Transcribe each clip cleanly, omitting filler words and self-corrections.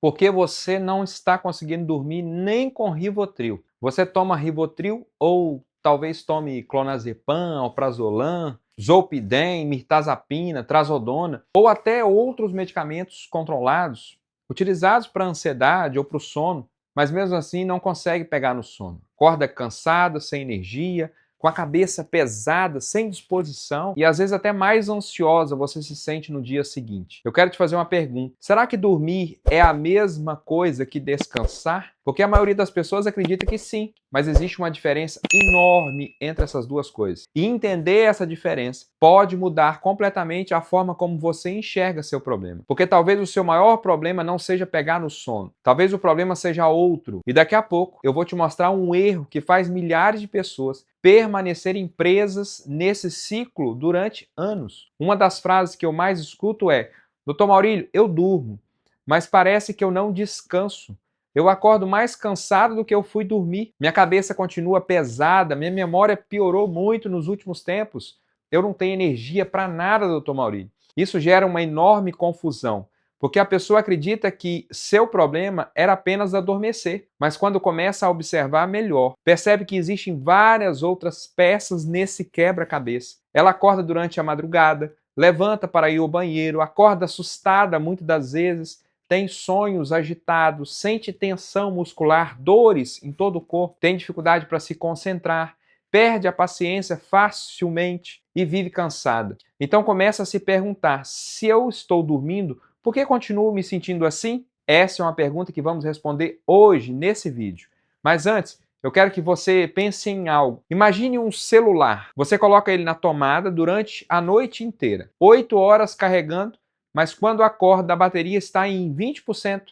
Porque você não está conseguindo dormir nem com Rivotril. Você toma Rivotril ou talvez tome clonazepam, alprazolam, zolpidem, mirtazapina, trazodona ou até outros medicamentos controlados utilizados para ansiedade ou para o sono, mas mesmo assim não consegue pegar no sono. Acorda cansada, sem energia, com a cabeça pesada, sem disposição e às vezes até mais ansiosa você se sente no dia seguinte. Eu quero te fazer uma pergunta. Será que dormir é a mesma coisa que descansar? Porque a maioria das pessoas acredita que sim, mas existe uma diferença enorme entre essas duas coisas. E entender essa diferença pode mudar completamente a forma como você enxerga seu problema. Porque talvez o seu maior problema não seja pegar no sono. Talvez o problema seja outro. E daqui a pouco eu vou te mostrar um erro que faz milhares de pessoas permanecerem presas nesse ciclo durante anos. Uma das frases que eu mais escuto é: Doutor Maurílio, eu durmo, mas parece que eu não descanso. Eu acordo mais cansado do que eu fui dormir. Minha cabeça continua pesada, minha memória piorou muito nos últimos tempos. Eu não tenho energia para nada, doutor Maurílio. Isso gera uma enorme confusão, porque a pessoa acredita que seu problema era apenas adormecer, mas quando começa a observar melhor, percebe que existem várias outras peças nesse quebra-cabeça. Ela acorda durante a madrugada, levanta para ir ao banheiro, acorda assustada muitas das vezes, tem sonhos agitados, sente tensão muscular, dores em todo o corpo, tem dificuldade para se concentrar, perde a paciência facilmente e vive cansada. Então começa a se perguntar: se eu estou dormindo, por que continuo me sentindo assim? Essa é uma pergunta que vamos responder hoje nesse vídeo. Mas antes, eu quero que você pense em algo. Imagine um celular. Você coloca ele na tomada durante a noite inteira, 8 horas carregando, mas quando acorda a bateria está em 20%.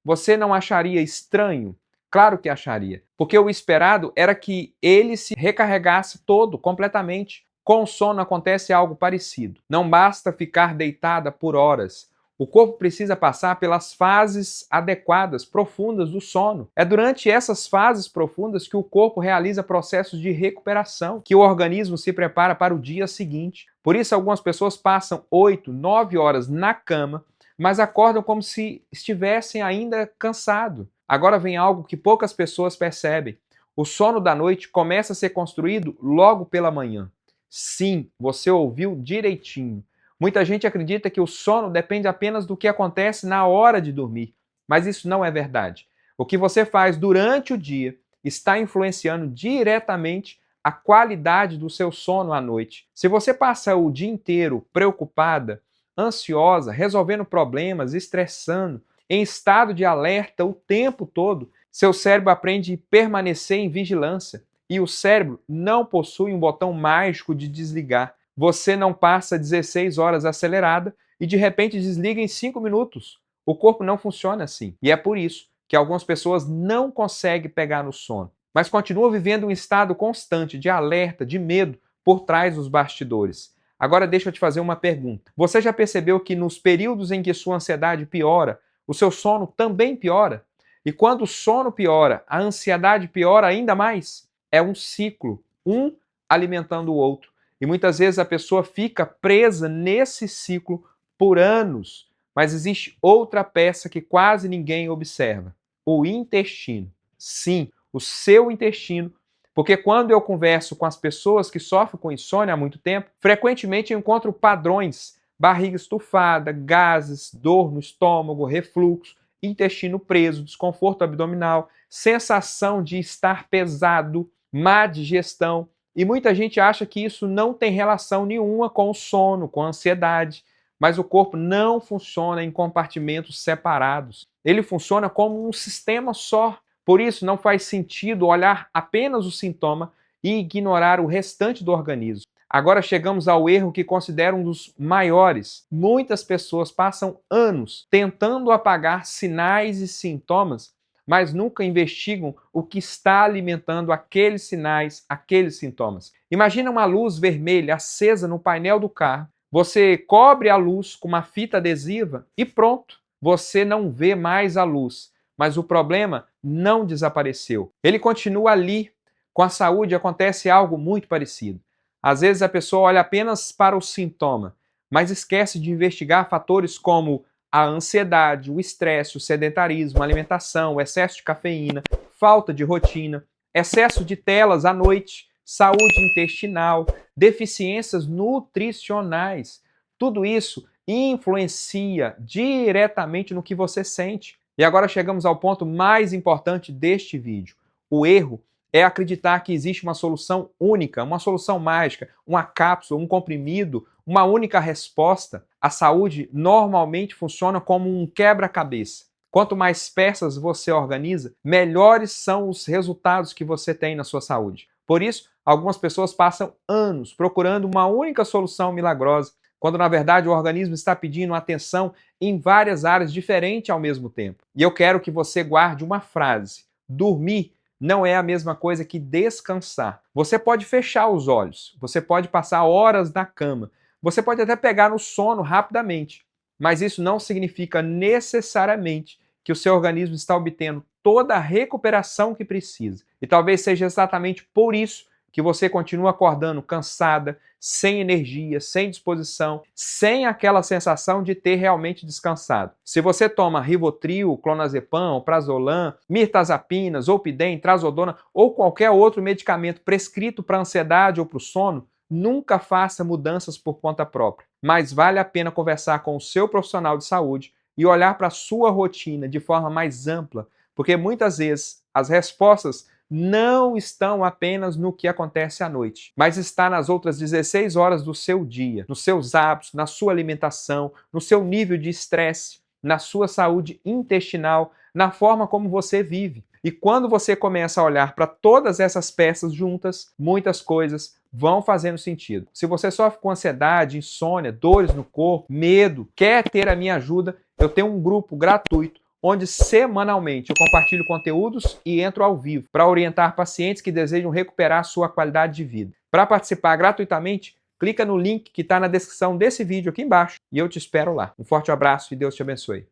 Você não acharia estranho? Claro que acharia, porque o esperado era que ele se recarregasse todo, completamente. Com o sono acontece algo parecido. Não basta ficar deitada por horas. O corpo precisa passar pelas fases adequadas, profundas do sono. É durante essas fases profundas que o corpo realiza processos de recuperação, que o organismo se prepara para o dia seguinte. Por isso, algumas pessoas passam 8, 9 horas na cama, mas acordam como se estivessem ainda cansados. Agora vem algo que poucas pessoas percebem. O sono da noite começa a ser construído logo pela manhã. Sim, você ouviu direitinho. Muita gente acredita que o sono depende apenas do que acontece na hora de dormir, mas isso não é verdade. O que você faz durante o dia está influenciando diretamente a qualidade do seu sono à noite. Se você passa o dia inteiro preocupada, ansiosa, resolvendo problemas, estressando, em estado de alerta o tempo todo, seu cérebro aprende a permanecer em vigilância. E o cérebro não possui um botão mágico de desligar. Você não passa 16 horas acelerada e de repente desliga em 5 minutos. O corpo não funciona assim. E é por isso que algumas pessoas não conseguem pegar no sono, mas continuam vivendo um estado constante de alerta, de medo, por trás dos bastidores. Agora deixa eu te fazer uma pergunta. Você já percebeu que nos períodos em que sua ansiedade piora, o seu sono também piora? E quando o sono piora, a ansiedade piora ainda mais? É um ciclo, um alimentando o outro. E muitas vezes a pessoa fica presa nesse ciclo por anos. Mas existe outra peça que quase ninguém observa: o intestino. Sim, o seu intestino. Porque quando eu converso com as pessoas que sofrem com insônia há muito tempo, frequentemente eu encontro padrões: barriga estufada, gases, dor no estômago, refluxo, intestino preso, desconforto abdominal, sensação de estar pesado, má digestão. E muita gente acha que isso não tem relação nenhuma com o sono, com a ansiedade. Mas o corpo não funciona em compartimentos separados. Ele funciona como um sistema só. Por isso, não faz sentido olhar apenas o sintoma e ignorar o restante do organismo. Agora chegamos ao erro que considero um dos maiores. Muitas pessoas passam anos tentando apagar sinais e sintomas, mas nunca investigam o que está alimentando aqueles sinais, aqueles sintomas. Imagina uma luz vermelha acesa no painel do carro. Você cobre a luz com uma fita adesiva e pronto, você não vê mais a luz. Mas o problema não desapareceu. Ele continua ali. Com a saúde acontece algo muito parecido. Às vezes a pessoa olha apenas para o sintoma, mas esquece de investigar fatores como a ansiedade, o estresse, o sedentarismo, a alimentação, o excesso de cafeína, falta de rotina, excesso de telas à noite, saúde intestinal, deficiências nutricionais. Tudo isso influencia diretamente no que você sente. E agora chegamos ao ponto mais importante deste vídeo. O erro é acreditar que existe uma solução única, uma solução mágica, uma cápsula, um comprimido, uma única resposta. A saúde normalmente funciona como um quebra-cabeça. Quanto mais peças você organiza, melhores são os resultados que você tem na sua saúde. Por isso, algumas pessoas passam anos procurando uma única solução milagrosa, quando na verdade o organismo está pedindo atenção em várias áreas diferentes ao mesmo tempo. E eu quero que você guarde uma frase: dormir não é a mesma coisa que descansar. Você pode fechar os olhos, você pode passar horas na cama, você pode até pegar no sono rapidamente, mas isso não significa necessariamente que o seu organismo está obtendo toda a recuperação que precisa. E talvez seja exatamente por isso que você continua acordando cansada, sem energia, sem disposição, sem aquela sensação de ter realmente descansado. Se você toma Rivotril, Clonazepam, Prazolam, Mirtazapina, Zolpidem, Trazodona ou qualquer outro medicamento prescrito para ansiedade ou para o sono, nunca faça mudanças por conta própria. Mas vale a pena conversar com o seu profissional de saúde e olhar para a sua rotina de forma mais ampla, porque muitas vezes as respostas não estão apenas no que acontece à noite, mas está nas outras 16 horas do seu dia, nos seus hábitos, na sua alimentação, no seu nível de estresse, na sua saúde intestinal, na forma como você vive. E quando você começa a olhar para todas essas peças juntas, muitas coisas vão fazendo sentido. Se você sofre com ansiedade, insônia, dores no corpo, medo, quer ter a minha ajuda, eu tenho um grupo gratuito onde semanalmente eu compartilho conteúdos e entro ao vivo para orientar pacientes que desejam recuperar sua qualidade de vida. Para participar gratuitamente, clica no link que está na descrição desse vídeo aqui embaixo e eu te espero lá. Um forte abraço e Deus te abençoe.